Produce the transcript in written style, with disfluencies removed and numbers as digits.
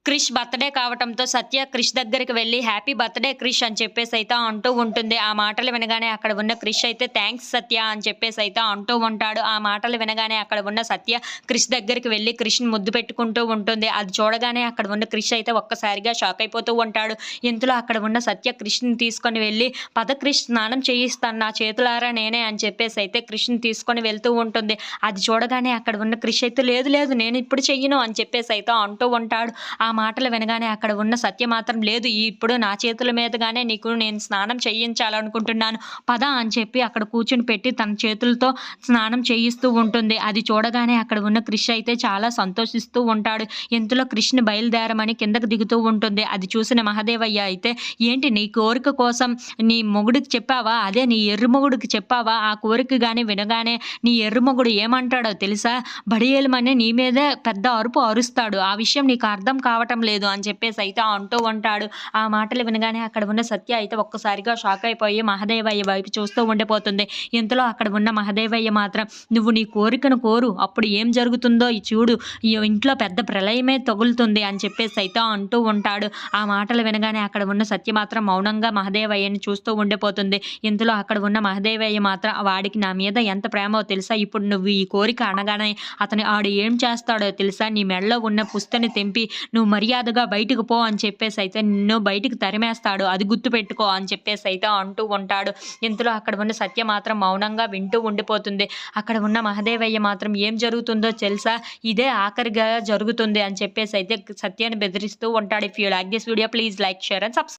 Krish birthday కావటంతో సత్య క్రిష్ దగ్గరికి వెళ్లి హ్యాపీ బర్త్‌డే క్రిష్ అని చెప్పేసైతే అంటూ ఉంటుంది. ఆ మాటలు వినగానే అక్కడ ఉన్న క్రిష్ అయితే థాంక్స్ సత్య అని చెప్పేసైతే అంటూ ఉంటాడు. ఆ మాటలు వినగానే అక్కడ ఉన్న సత్య క్రిష్ దగ్గరికి వెళ్లి క్రిష్‌ని ముద్దు పెట్టుకుంటూ ఉంటుంది. అది చూడగానే అక్కడ ఉన్న క్రిష్ అయితే ఒక్కసారిగా షాక్ అయిపోతూ ఉంటాడు. ఇంతలో అక్కడ ఉన్న సత్య క్రిష్‌ని తీసుకొని వెళ్లి పద క్రిష్ స్నానం చేయిస్తాను నా చేతులారా నేనే అని చెప్పేసైతే క్రిష్‌ని తీసుకొని వెళ్తూ ఉంటుంది. అది చూడగానే అక్కడ ఉన్న క్రిష్ అయితే లేదు లేదు నేను ఇప్పుడు చెయ్యను అని చెప్పేసైతే అంటూ ఉంటాడు. ఆ మాటలు వినగానే అక్కడ ఉన్న సత్య మాత్రం లేదు ఇప్పుడు నా చేతుల మీదుగానే నీకు నేను స్నానం చేయించాలనుకుంటున్నాను. పద అని చెప్పి అక్కడ కూర్చొని పెట్టి తన చేతులతో స్నానం చేయిస్తూ ఉంటుంది. అది చూడగానే అక్కడ ఉన్న క్రిష్ అయితే చాలా సంతోషిస్తూ ఉంటాడు. ఇంతలో క్రిష్‌ని బయలుదేరమని కిందకి దిగుతూ ఉంటుంది. అది చూసిన మహదేవయ్య అయితే ఏంటి నీ కోరిక కోసం నీ మొగుడికి చెప్పావా? అదే నీ ఎర్రి మొగుడికి చెప్పావా? ఆ కోరిక గాని వినగానే నీ ఎర్రి మొగుడు ఏమంటాడో తెలుసా? బడియేలమని నీ మీదే పెద్ద అరుపు అరుస్తాడు. ఆ విషయం నీకు అర్థం కావటం లేదు అని చెప్పేసైతే అంటూ ఉంటాడు. ఆ మాటలు వినగానే అక్కడ ఉన్న సత్య అయితే ఒక్కసారిగా షాక్ అయిపోయి మహదేవయ్య వైపు చూస్తూ ఉండిపోతుంది. ఇంతలో అక్కడ ఉన్న మహదేవయ్య మాత్రం నువ్వు నీ కోరికను కోరు అప్పుడు ఏం జరుగుతుందో చూడు ఈ ఇంట్లో పెద్ద ప్రళయమే తగులుతుంది అని చెప్పేసైతే అంటూ ఉంటాడు. ఆ మాటలు వినగానే అక్కడ ఉన్న సత్య మాత్రం మౌనంగా మహదేవయ్యని చూస్తూ ఉండిపోతుంది. ఇంతలో అక్కడ ఉన్న మహదేవయ్య మాత్రం వాడికి నా మీద ఎంత ప్రేమో తెలుసా? ఇప్పుడు నువ్వు ఈ కోరిక అనగానే ఆడు ఏం చేస్తాడో తెలుసా? నీ మెడలో ఉన్న పుస్తని తెంపి నువ్వు మర్యాదగా బయటకు పో అని చెప్పేసైతే నిన్ను బయటికి తరిమేస్తాడు. అది గుర్తుపెట్టుకో అని చెప్పేసైతే అంటూ ఉంటాడు. ఇంతలో అక్కడ ఉన్న సత్య మాత్రం మౌనంగా వింటూ ఉండిపోతుంది. అక్కడ ఉన్న మహదేవయ్య మాత్రం ఏం జరుగుతుందో తెలుసా? ఇదే ఆఖరిగా జరుగుతుంది అని చెప్పేసైతే సత్యాన్ని బెదిరిస్తూ ఉంటాడు. If you like this video please like, share and subscribe.